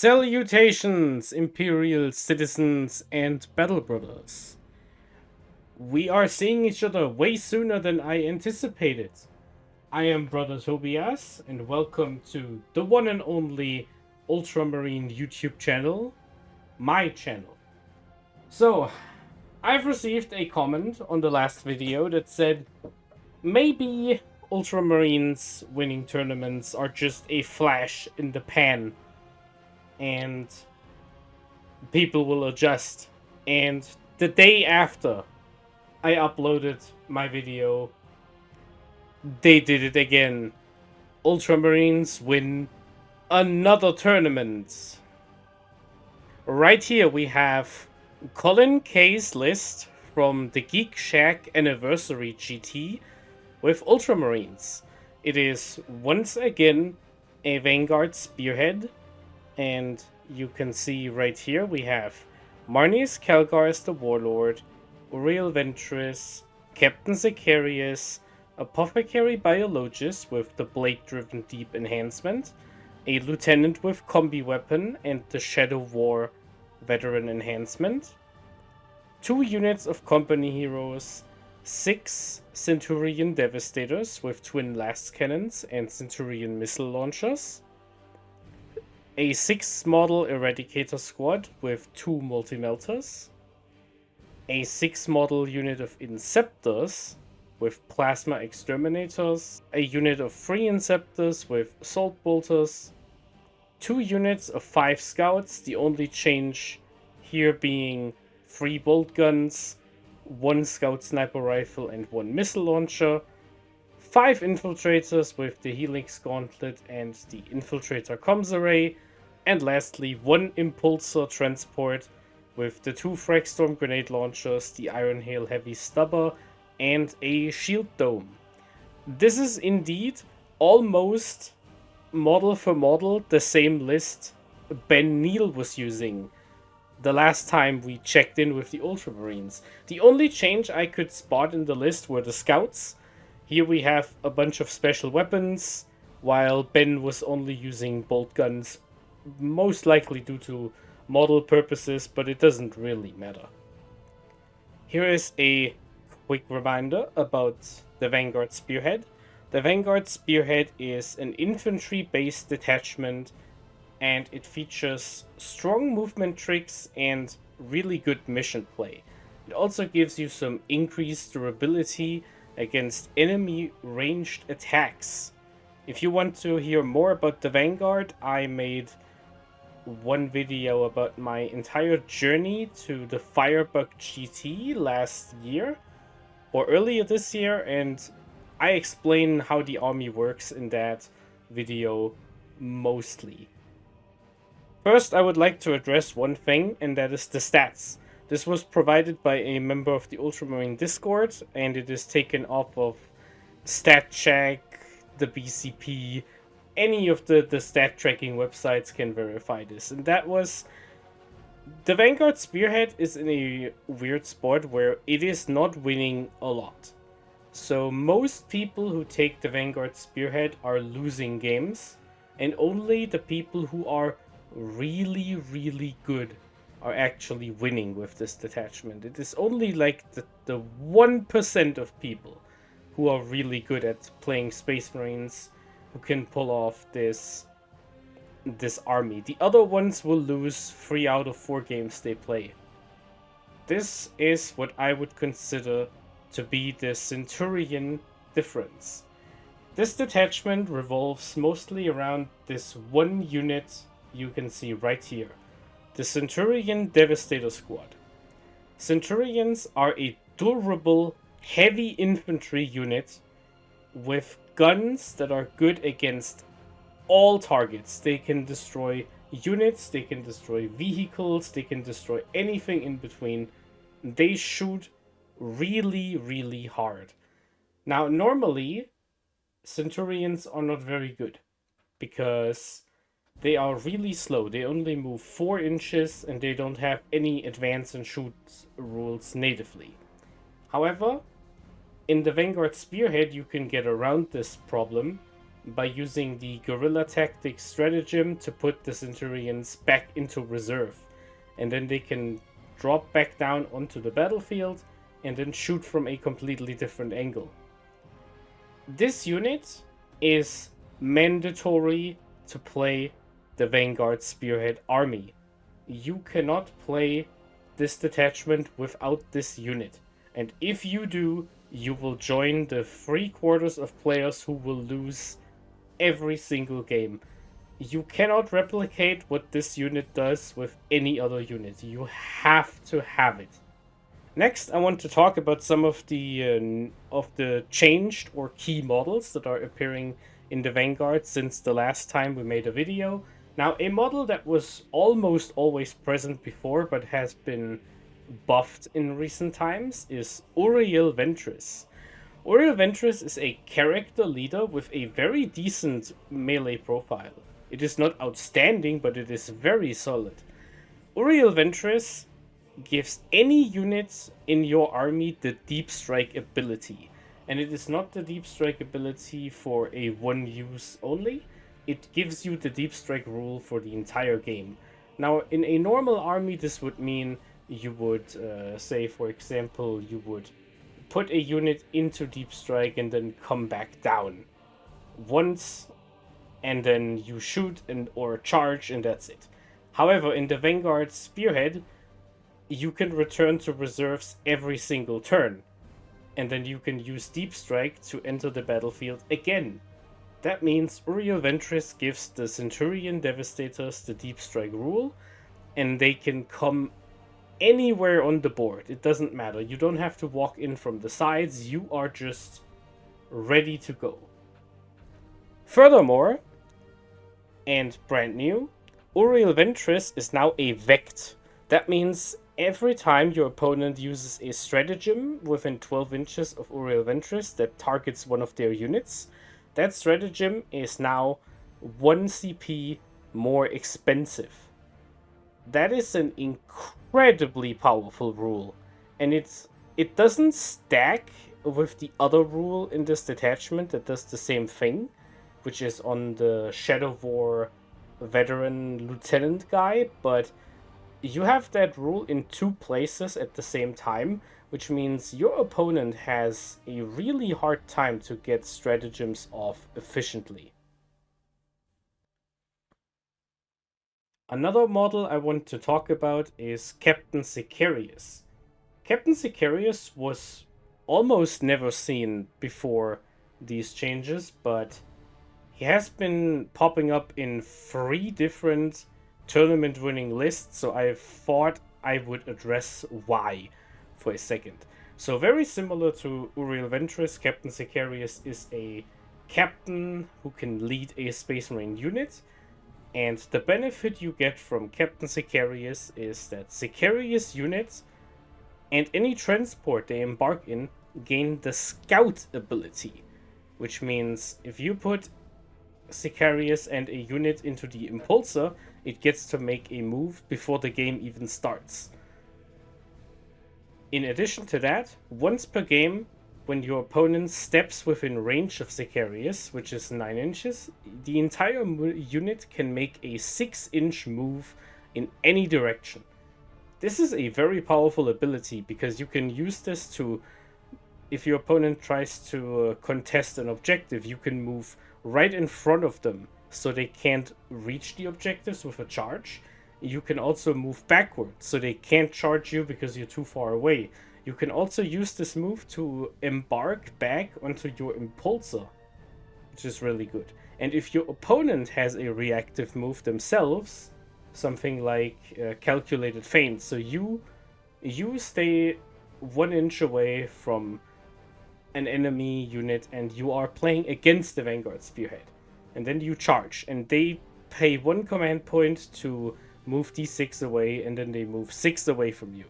Salutations, Imperial citizens and battle brothers. We are seeing each other way sooner than I anticipated. I am Brother Tobias, and welcome to the one and only Ultramarine YouTube channel, my channel. So, I've received a comment on the last video that said, maybe Ultramarines winning tournaments are just a flash in the pan and people will adjust. And the day after I uploaded my video, they did it again. Ultramarines win another tournament. Right here we have Colin K's list from the Geek Shack Anniversary GT with Ultramarines. It is once again a Vanguard Spearhead, and you can see right here we have Marnius Calgar as the Warlord, Orel Ventress, Captain Sarius, Apothecary Biologist with the Blade-driven Deep Enhancement, a Lieutenant with Combi Weapon and the Shadow War Veteran Enhancement, 2 units of Company Heroes, 6 Centurion Devastators with Twin Last Cannons and Centurion Missile Launchers, a 6 model Eradicator Squad with 2 Multi-Melters, a 6 model unit of Inceptors with Plasma Exterminators, a unit of 3 Inceptors with Assault Bolters, 2 units of 5 Scouts, the only change here being 3 Bolt Guns, 1 Scout Sniper Rifle and 1 Missile Launcher, 5 Infiltrators with the Helix Gauntlet and the Infiltrator Comms Array, and lastly 1 Impulsor Transport with the 2 Fragstorm Grenade Launchers, the Iron Hail Heavy Stubber, and a Shield Dome. This is indeed almost model for model the same list Ben Neal was using the last time we checked in with the Ultramarines. The only change I could spot in the list were the Scouts. Here we have a bunch of special weapons, while Ben was only using bolt guns, most likely due to model purposes, but it doesn't really matter. Here is a quick reminder about the Vanguard Spearhead. The Vanguard Spearhead is an infantry-based detachment, and it features strong movement tricks and really good mission play. It also gives you some increased durability against enemy ranged attacks. If you want to hear more about the Vanguard, I made one video about my entire journey to the Firebug GT last year, or earlier this year, and I explain how the army works in that video mostly. First, I would like to address one thing, and that is the stats. This was provided by a member of the Ultramarine Discord, and it is taken off of StatCheck, the BCP, any of the stat tracking websites can verify this. And that was, the Vanguard Spearhead is in a weird spot where it is not winning a lot. So most people who take the Vanguard Spearhead are losing games, and only the people who are really, really good are actually winning with this detachment. It is only like the 1% of people who are really good at playing Space Marines who can pull off this army. The other ones will lose 3 out of 4 games they play. This is what I would consider to be the Centurion difference. This detachment revolves mostly around this one unit you can see right here, the Centurion Devastator Squad. Centurions are a durable, heavy infantry unit with guns that are good against all targets. They can destroy units, they can destroy vehicles, they can destroy anything in between. They shoot really, really hard. Now, normally, Centurions are not very good because they are really slow. They only move 4 inches and they don't have any advance and shoot rules natively. However, in the Vanguard Spearhead, you can get around this problem by using the guerrilla tactics stratagem to put the Centurions back into reserve. And then they can drop back down onto the battlefield and then shoot from a completely different angle. This unit is mandatory to play the Vanguard Spearhead army. You cannot play this detachment without this unit. And if you do, you will join the 3/4 of players who will lose every single game. You cannot replicate what this unit does with any other unit. You have to have it. Next, I want to talk about some of the changed or key models that are appearing in the Vanguard since the last time we made a video. Now, a model that was almost always present before but has been buffed in recent times is Orel Ventress. Orel Ventress is a character leader with a very decent melee profile. It is not outstanding, but it is very solid. Orel Ventress gives any unit in your army the deep strike ability. And it is not the deep strike ability for a one use only. It gives you the deep strike rule for the entire game. Now, in a normal army, this would mean you would say, for example, you would put a unit into deep strike and then come back down once, and then you shoot or charge, and that's it. However, in the Vanguard Spearhead, you can return to reserves every single turn, and then you can use deep strike to enter the battlefield again. That means Orel Ventress gives the Centurion Devastators the deep strike rule, and they can come anywhere on the board. It doesn't matter. You don't have to walk in from the sides. You are just ready to go. Furthermore, and brand new, Orel Ventress is now a Vect. That means every time your opponent uses a stratagem within 12 inches of Orel Ventress that targets one of their units, that stratagem is now 1 CP more expensive. That is an incredibly powerful rule, and it doesn't stack with the other rule in this detachment that does the same thing, which is on the Shadow War veteran lieutenant guy, but you have that rule in 2 places at the same time, which means your opponent has a really hard time to get stratagems off efficiently. Another model I want to talk about is Captain Sarius. Captain Sarius was almost never seen before these changes, but he has been popping up in 3 different tournament-winning lists, so I thought I would address why for a second. So very similar to Orel Ventress, Captain Sarius is a captain who can lead a Space Marine unit, and the benefit you get from Captain Sarius is that Sarius units and any transport they embark in gain the Scout ability, which means if you put Sarius and a unit into the Impulsor, it gets to make a move before the game even starts. In addition to that, once per game, when your opponent steps within range of Sarius, which is 9 inches, the entire unit can make a 6-inch move in any direction. This is a very powerful ability because you can use this to, if your opponent tries to contest an objective, you can move right in front of them so they can't reach the objectives with a charge. You can also move backwards so they can't charge you because you're too far away. You can also use this move to embark back onto your Impulsor, which is really good. And if your opponent has a reactive move themselves, something like calculated feint, so you stay 1 inch away from an enemy unit and you are playing against the Vanguard Spearhead, and then you charge, and they pay 1 command point to move d6 away, and then they move 6 away from you.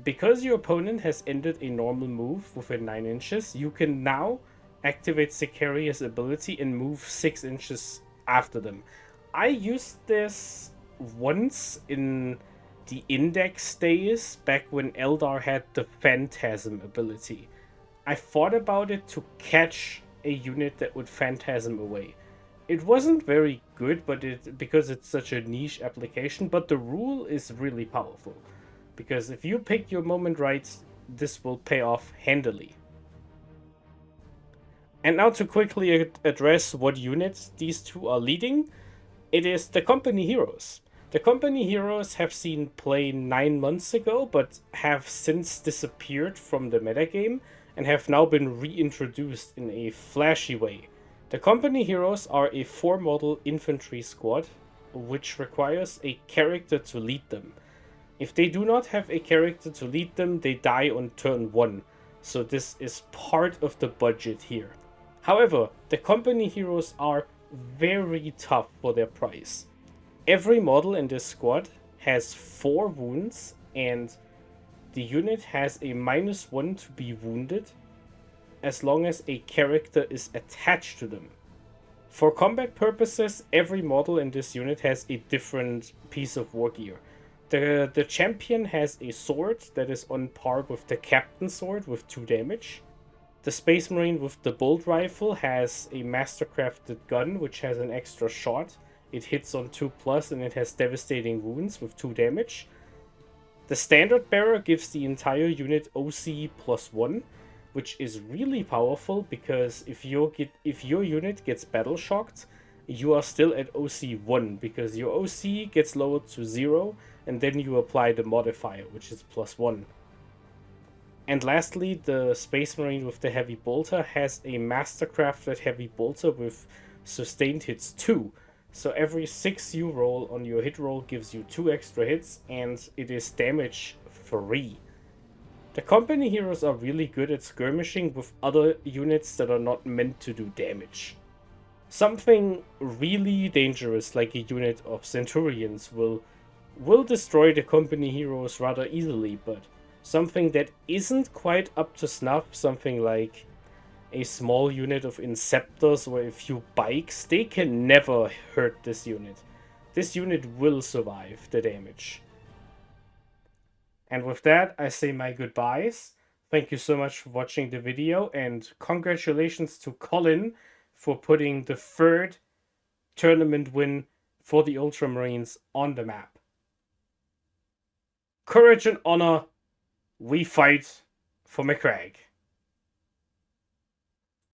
Because your opponent has ended a normal move within 9 inches, you can now activate Sarius' ability and move 6 inches after them. I used this once in the Index days, back when Eldar had the Phantasm ability. I thought about it to catch a unit that would phantasm away. It wasn't very good, but because it's such a niche application, but the rule is really powerful. Because if you pick your moment right, this will pay off handily. And now to quickly address what units these two are leading, it is the company heroes. The company heroes have seen play 9 months ago, but have since disappeared from the metagame and have now been reintroduced in a flashy way. The company heroes are a 4-model infantry squad, which requires a character to lead them. If they do not have a character to lead them, they die on turn 1, so this is part of the budget here. However, the company heroes are very tough for their price. Every model in this squad has 4 wounds, and the unit has a -1 to be wounded as long as a character is attached to them. For combat purposes, every model in this unit has a different piece of war gear. The champion has a sword that is on par with the captain's sword with 2 damage. The Space Marine with the bolt rifle has a mastercrafted gun which has an extra shot. It hits on 2+ and it has devastating wounds with 2 damage. The standard bearer gives the entire unit OC +1, which is really powerful because if your unit gets battle shocked, you are still at OC 1 because your OC gets lowered to 0 and then you apply the modifier, which is +1. And lastly, the Space Marine with the Heavy Bolter has a Mastercrafted Heavy Bolter with sustained hits 2. So every 6 you roll on your hit roll gives you 2 extra hits, and it is damage free. The company heroes are really good at skirmishing with other units that are not meant to do damage. Something really dangerous like a unit of Centurions will destroy the company heroes rather easily, but something that isn't quite up to snuff, something like a small unit of Inceptors or a few bikes, they can never hurt this unit. This unit will survive the damage. And with that, I say my goodbyes. Thank you so much for watching the video, and congratulations to Colin for putting the 3rd tournament win for the Ultramarines on the map. Courage and honor, we fight for McCrag.